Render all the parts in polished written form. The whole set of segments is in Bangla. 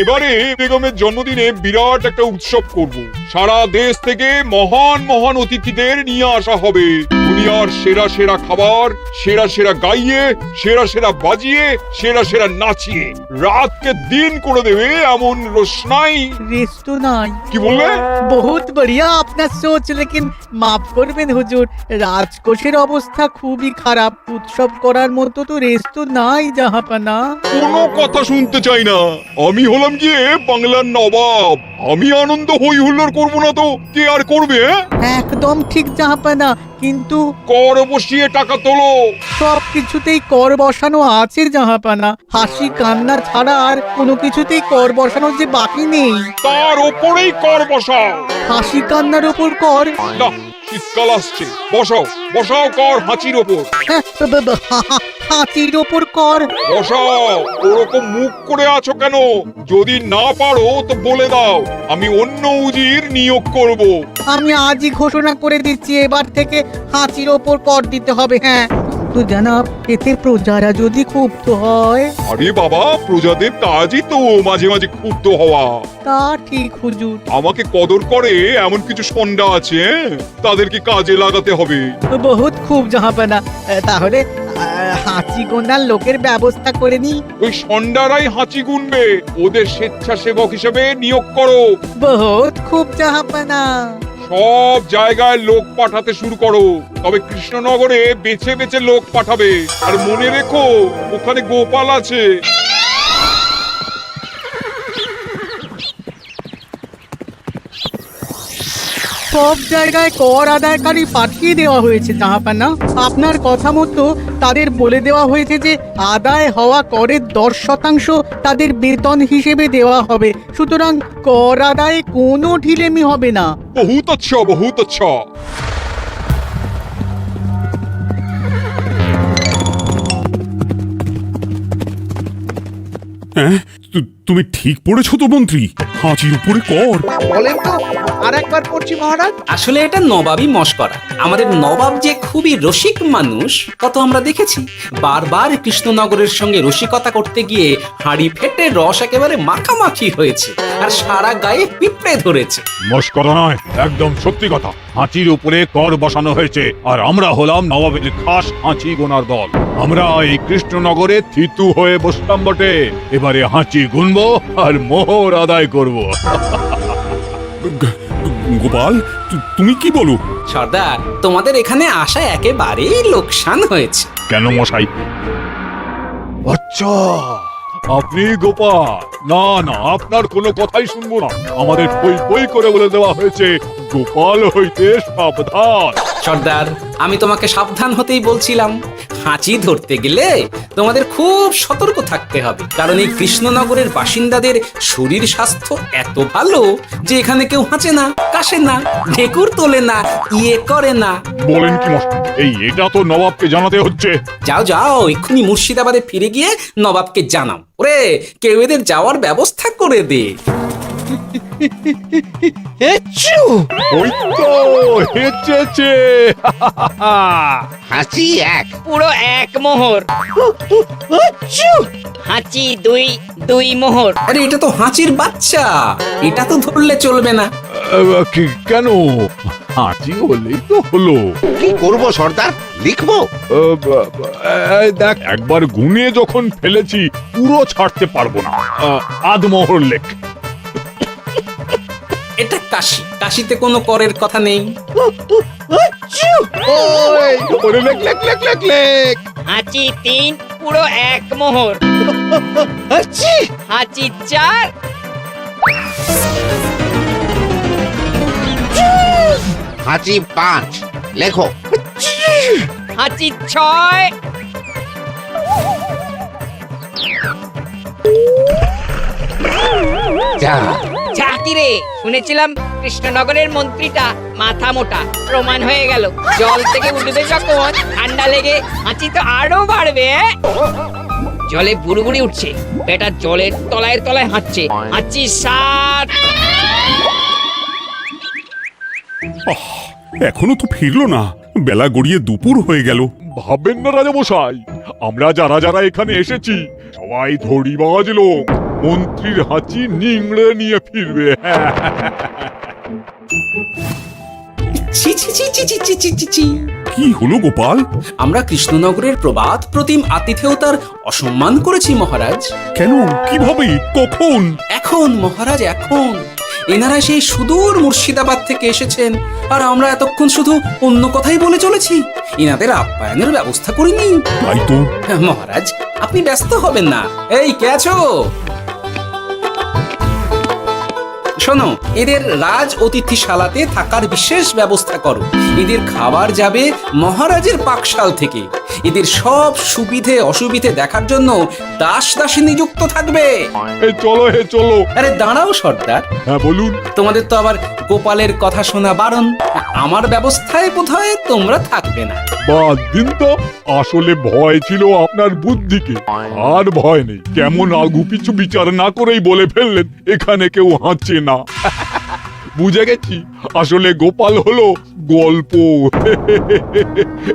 এবারে বেগমের জন্মদিনে বিরাট একটা উৎসব করব। সারা দেশ থেকে মহান মহান অতিথিদের নিয়ে আসা হবে। দুনিয়ার সেরা সেরা খাবার, সেরা সেরা গাইয়ে, সেরা সেরা বাজিয়ে, সেরা সেরা নাচিয়ে রাতকে দিন করে দেবে এমন रोशनाई। रेस्तो নাই কি বললে? বহুত বড়িয়া আপনার সোচ, লেকিন মাফ করবেন হুজুর, রাজকোষের অবস্থা খুবই খারাপ। উৎসব করার মতো তো রেस्तो নাই জাহাপানা। কোনো কথা শুনতে চাই না। আমি হলাম গিয়ে বাংলার নবাব। আমি আনন্দ হই হুল্লোড় করবো না তো কে আর করবে? একদম ঠিক জাহাপানা, কিন্তু কর বসিয়ে টাকা তোলো। সব কিছুতেই কর বসানো আছে জাহাপানা। হাসি কান্না ছাড়া আর কোনো কিছুতেই কর বসানোর যে বাকি নেই। তার ওপরেই কর বসাও। হাসি কান্নার ওপর কর? না, শীতকাল আসছে, বসাও বসাও কর হাঁচির ওপর। হ্যাঁ, হাতির ওপর কর? বসাও। ওরকম মুখ করে আছো কেন? যদি না পারো তো বলে দাও, আমি অন্য উজির নিয়োগ করব। আমি আজই ঘোষণা করে দিচ্ছি, এবার থেকে হাতির ওপর কর দিতে হবে। হ্যাঁ, তো জানাব, এতে প্রজারা যদি ক্ষুব্ধ হয়? আরে বাবা, প্রজাদের কাজই তো মাঝে মাঝে ক্ষুব্ধ হওয়া। তা ঠিক হুজুর। আমাকে কদর করে এমন কিছু সন্ডা আছে, তাদেরকে কাজে লাগাতে হবে। বহুত খুব জাহাপানা। তাহলে হাঁচি গোনার লোকের ব্যবস্থা করে নি। ওই সন্ডারাই হাঁচি গুনবে। ওদের স্বেচ্ছাসেবক হিসেবে নিয়োগ করো। বহুত খুব জাহাপানা। সব জায়গায় লোক পাঠাতে শুরু করো। তবে কৃষ্ণনগরে বেছে বেছে লোক পাঠাবে। আর মনে রেখো, ওখানে গোপাল আছে। সব জায়গায় কর আদায়কারী পাঠিয়ে দেওয়া হয়েছে জাহাপানা। আপনার কথা মতো তাদের বলে দেওয়া হয়েছে যে আদায় হওয়া করের 10% তাদের বেতন হিসেবে দেওয়া হবে। সুতরাং কর আদায়ে কোনো ঢিলেমি হবে না। বহুত আচ্ছা, বহুত আচ্ছা। হ্যাঁ, তুমি ঠিক পড়েছো তো মন্ত্রী? হাঁচির উপরে কর? বলেন তো, আর একবার পড়ছি মহারাজ। আসলে এটা নবাবই মশকরা। আমাদের নবাব যে খুবই রসিক মানুষ, তা তো আমরা দেখেছি। বারবার কৃষ্ণনগরের সঙ্গে রসিকতা করতে গিয়ে হাঁড়ি ফেটে রস একেবারে মাখামাখি হয়েছে, আর সারা গায়ে পিঁপড়ে ধরেছে। মস্করা নয়, একদম সত্যি কথা। হাঁচির উপরে কর বসানো হয়েছে, আর আমরা হলাম নবাবের খাস হাঁচি গোনার দল। আমরা এই কৃষ্ণনগরে থিতু হয়ে বসলাম বটে। এবারে হাঁচি গুনবো আর মোহর আদায় করব। গোপাল, তুমি কি বলো? সর্দার, তোমাদের এখানে আসা একেবারেই লোকসান হয়েছে। কেন মশাই? আচ্ছা, আপনি গোপাল? না না, আপনার কোনো কথাই শুনবো না। আমাদের বই বই করে বলে দেওয়া হয়েছে, গোপাল হইতে সাবধান। সর্দার, আমি তোমাকে সাবধান হতেই বলছিলাম। হাঁচি ধরতে গেলে তোমাদের খুব সতর্ক থাকতে হবে, কারণ এই কৃষ্ণনগরের বাসিন্দাদের শরীর স্বাস্থ্য এত ভালো যে এখানে কেউ হাঁচে না, কাশে না, ঢেকুর তোলে না, ইয়ে করে না। বলেন কি মশাই? এটা তো নবাবকে জানাতে হচ্ছে। যাও যাও, এক্ষুনি মুর্শিদাবাদে ফিরে গিয়ে নবাবকে জানাও। ওরে, কেউ এদের যাওয়ার ব্যবস্থা করে দে। ওই তো হেঁচেছে। হাসি এক। পুরো এক মোহর। হাঁচি দুই মোহর। আরে, এটা তো হাঁচির বাচ্চা, এটা তো ধরলে চলবে না। কেন? হাঁচি হলেই তো হলো। কি করব সর্দার? লিখবো? দেখ, একবার গুনে যখন ফেলেছি পুরো ছাড়তে পারবো না। আধমোহর লেখ। এটা কাশি, কাশিতে কোনো করের কথা নেই। ওরে লেখ লেখ লেখ লেখ লেখ। হাঁচি 3, পুরো এক মোহর। হাঁচি 4। হাঁচি 5, লেখো। হাঁচি 6। যা। ঝাঁকি রে, শুনেছিলাম কৃষ্ণনগরের মন্ত্রীটা মাথা মোটা। প্রমাণ হয়ে গেল, জল থেকে উঠবে যখন ঠান্ডা লেগে হাঁচি তো আরো বাড়বে। জলে বুড়বুড়ি উঠছে, বেটা জলের তলায় তলায় হাঁচছে। হাঁচি 7। এখনো তো ফিরলো না। বেলা গড়িয়ে দুপুর হয়ে গেল। ভাববেন না রাজামশাই, আমরা যারা যারা এখানে এসেছি সবাই ধড়িবাজ লোক। মন্ত্রীর হাঁচি নিংড়ে নিয়ে ফিরবে। ছি ছি ছি ছি ছি ছি ছি ছি ছি। কি হলো গোপাল? আমরা কৃষ্ণনগরের প্রবাদ প্রতিম আতিথেয়তার অসম্মান করেছি মহারাজ। কেন? কিভাবে? কখন? এখন মহারাজ এখন এনারা সেই সুদূর মুর্শিদাবাদ থেকে এসেছেন, আর আমরা এতক্ষণ শুধু অন্য কথাই বলে চলেছি, এনাদের আপ্যায়নের ব্যবস্থা করিনি। তাই তো। মহারাজ আপনি ব্যস্ত হবেন না। এই কে আছো? শোনো, এদের রাজ অতিথিশালাতে থাকার বিশেষ ব্যবস্থা করো। এদের খাবার যাবে মহারাজের পাকশাল থেকে। এদের সব সুবিধে অসুবিধে দেখার জন্য দাস দাসী নিযুক্ত থাকবে। এই চলো হে চলো। আরে দাঁড়াও সর্দার, হ্যাঁ বলুন। তোমাদের তো আবার গোপালের কথা শোনা বারণ। আমার ব্যবস্থায় বোধহয় তোমরা থাকবে না। বাদ দিন তো, আসলে ভয় ছিল আপনার বুদ্ধিকে, আর ভয় নেই। কেমন আগু পিছু বিচার না করেই বলে ফেললেন এখানে কেউ হাঁচে না। বুঝে গেছি, আসলে গোপাল হলো গল্প।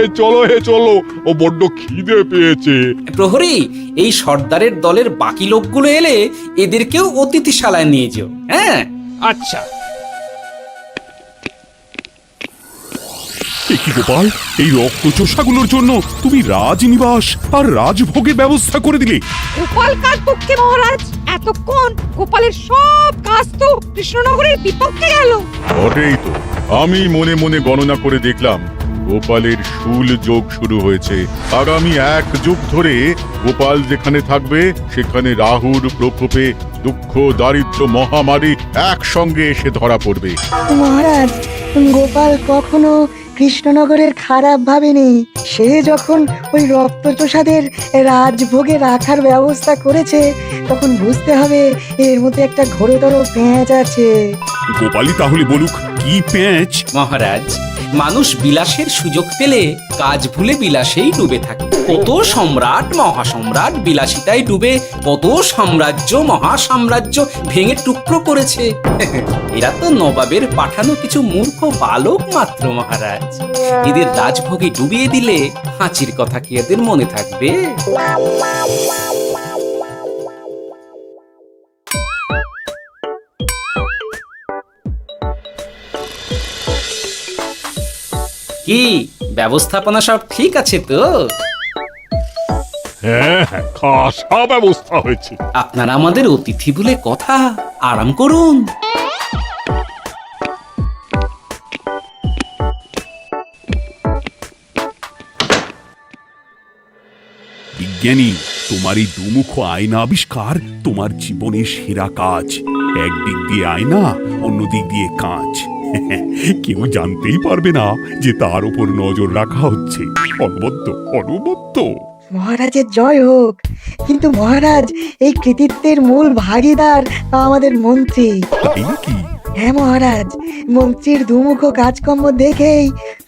এই চলো হে চলো, ও বড্ড খিদে পেয়েছে। প্রহরী, এই সর্দারের দলের বাকি লোকগুলো এলে এদেরকেও অতিথিশালায় নিয়ে যেও। হ্যাঁ আচ্ছা। এ কি গোপাল, এই রক্তচোষাগুলোর জন্য তুমি রাজনিবাস আর রাজভোগের ব্যবস্থা করে দিলে? গোপাল কার পক্ষে মহারাজ? এতক্ষণ গোপালের সব কাজ তো কৃষ্ণনগরের বিপক্ষে গেল। বটেই তো, আমি মনে মনে গণনা করে দেখলাম গোপালের শুল যোগ শুরু হয়েছে। আগামী 1 যুগ ধরে গোপাল যেখানে থাকবে সেখানে রাহুর প্রকোপে দুঃখ দারিদ্র মহামারী একসঙ্গে এসে ধরা পড়বে। মহারাজ, গোপাল কখনো কৃষ্ণনগরের খারাপ ভাবেনি। সে যখন ওই রক্তচোষাদের রাজভোগে রাখার ব্যবস্থা করেছে, তখন বুঝতে হবে এর মধ্যে একটা ঘোরতর পেঁচ আছে। গোপালই তাহলে বলুক কি পেঁচ। মহারাজ, মানুষ বিলাসের সুযোগ পেলে কাজ ভুলে বিলাসেই ডুবে থাকে। কত সম্রাট মহাসম্রাট বিলাসিতায় ডুবে কত সাম্রাজ্য মহাসাম্রাজ্য ভেঙে টুকরো করেছে। এরা তো নবাবের পাঠানো কিছু মূর্খ বালক মাত্র মহারাজ। এদের রাজভোগে ডুবিয়ে দিলে হাঁচির কথা কি এদের মনে থাকবে? কি ব্যবস্থাপনা সব ঠিক আছে তো? হ্যাঁ হ্যাঁ, খাসা ব্যবস্থা হয়েছে। আপনারা আমাদের অতিথি বলে কথা, আরাম করুন। বিজ্ঞানী, তোমার এই দুমুখ আয়না আবিষ্কার তোমার জীবনের সেরা কাজ। একদিক দিয়ে আয়না, অন্য দিক দিয়ে কাঁচ। কেউ জানতেই পারবে না যে তার উপর নজর রাখা হচ্ছে। অনবদ্য অনবদ্য। মহারাজের জয় হোক। কিন্তু মহারাজ, এই কৃতিত্বের মূল ভাগীদার আমাদের মন্ত্রী। তাই নাকি? হ্যাঁ মহারাজ, মন্ত্রীর দুমুখ কাজকর্ম দেখেই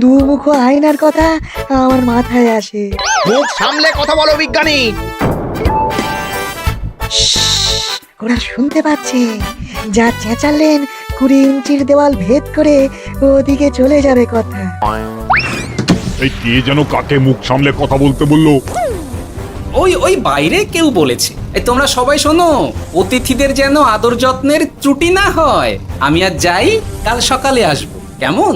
দুমুখ আয়নার কথা আমার মাথায় আসে। মুখ সামলে কথা বলো বিজ্ঞানী। ওরা শুনতে পাচ্ছে। যা চেঁচালেন 20 ইঞ্চির দেওয়াল ভেদ করে ওদিকে চলে যাবে কথা। এই কে যেন কাকে মুখ সামলে কথা বলতে বললো? ওই ওই বাইরে কেউ বলেছে। এই তোমরা সবাই শোনো, অতিথিদের যেন আদর যত্নের ত্রুটি না হয়। আমি আজ যাই, কাল সকালে আসবো, কেমন?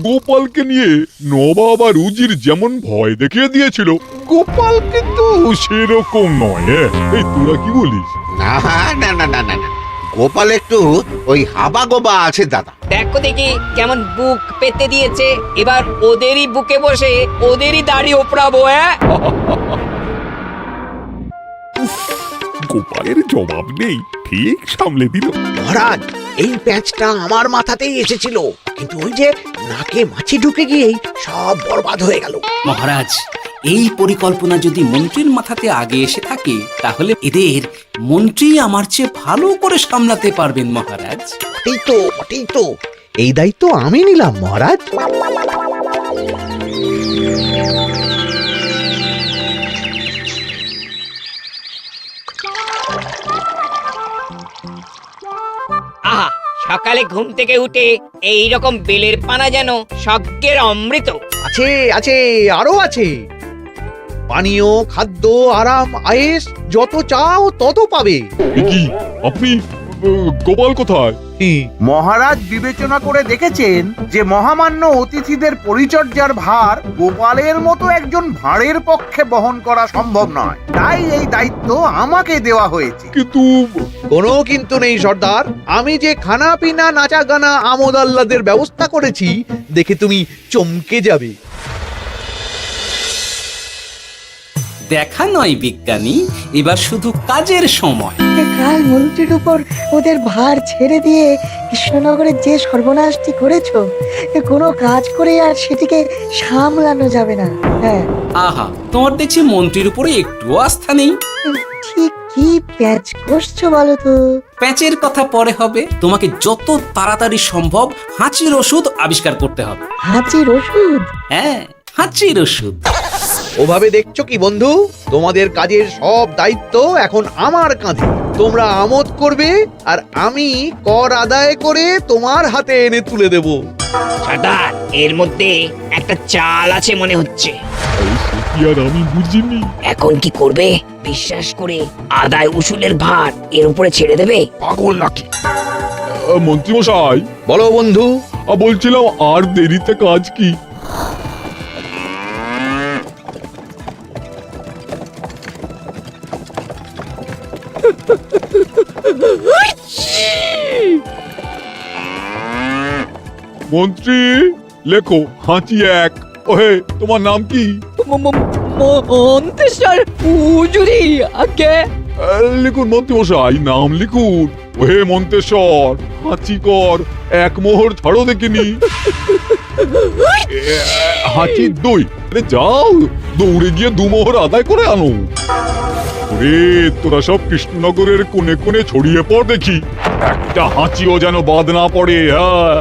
গোপালকে নিয়ে নবাব আর উজির যেমন ভয় দেখিয়ে দিয়েছিল, গোপাল কিন্তু সেরকম নয়। এই তোরা কি বলিস? না না না না না না, গোপাল একটু ওই হাবা গোবা আছে দাদা। দেখো দেখি কেমন বুক পেতে দিয়েছে। এবার ওদেরই বুকে বসে ওদেরই দাড়ি ওপরাবো। গোপালের জবাব নেই, ঠিক সামলে দিল। মহারাজ, এই প্যাঁচটা আমার মাথাতেই এসেছিল, কিন্তু ওই যে নাকে মাছি ঢুকে গিয়েই সব বরবাদ হয়ে গেল। মহারাজ, এই পরিকল্পনা যদি মন্ত্রীর মাথাতে আগে এসে থাকে, তাহলে এদের মন্ত্রী আমার চেয়ে ভালো করে সামলাতে পারবেন মহারাজ। বটেই তো, এই দায়িত্ব আমি নিলাম মহারাজ। আহা, সকালে ঘুম থেকে উঠে এই রকম বেলের পানা যেন স্বর্গের অমৃত। আছে আছে, আরো আছে। পানীয়, খাদ্য, আরাম, আয়েশ যত চাও তত পাবে। এ কি আপনি গোপাল কোথায়? মহারাজ বিবেচনা করে দেখেছেন যে মহামান্য অতিথিদের পরিচর্যার ভার গোপালের মতো একজন ভাঁড়ের পক্ষে বহন করা সম্ভব নয়, তাই এই দায়িত্ব আমাকে দেওয়া হয়েছে। কিন্তু কোনো কিন্তু নেই সর্দার, আমি যে খানা পিনা নাচা গানা আমোদ আহ্লাদের ব্যবস্থা করেছি দেখে তুমি চমকে যাবে। দেখা নয় বিজ্ঞানী, এবার শুধু কাজের সময়। কাল মন্ত্রীর উপর ওদের ভার ছেড়ে দিয়ে কৃষ্ণনগরের যে সর্বনাশটি করেছো, কোনো কাজ করে আর সেটিকে সামলানো যাবে না। হ্যাঁ, আহা, তোমার দেখছি মন্ত্রীর উপরে একটুও আস্থা নেই। ঠিক কি প্যাচ করছো বলো তো? প্যাচের কথা পরে হবে, তোমাকে যত তাড়াতাড়ি সম্ভব হাঁচির ওষুধ আবিষ্কার করতে হবে। হাঁচির ওষুধ? হ্যাঁ, হাঁচির ওষুধ। ওভাবে দেখছো কি বন্ধু? তোমাদের কাজের সব দায়িত্ব এখন আমার কাঁধে। তোমরা আমোদ করবে আর আমি কর আদায় করে তোমার হাতে এনে তুলে দেব। সর্দার, এর মধ্যে একটা চাল আছে মনে হচ্ছে। কি আর আমি বুঝিনি। এখন কি করবে? বিশ্বাস করে আদায় উসুলের ভার এর উপরে ছেড়ে দেবে? পাগল নাকি? মন্ত্রী মশাই, বলো বন্ধু। বলছিলাম আর দেরিতে কাজ কি? মন্ত্রী, লেখো হাঁচি এক। ওহে, তোমার নাম কি? মন্ত্রেশ্বর হুজুরি আগে। লিখুন মন্ত্রী মশাই, নাম লিখুন। ওহে মন্তেশ্বর, হাঁচি কর, এক মোহর ছাড়ো দেখিনি। হাঁচি দুই। আরে যাও, দৌড়ে গিয়ে দু মোহর আদায় করে আনো। রে, তোরা সব কৃষ্ণনগরের কোণে কোণে ছড়িয়ে পড় দেখি, একটা হাঁচিও যেন বাদ না পড়ে। হ্যাঁ,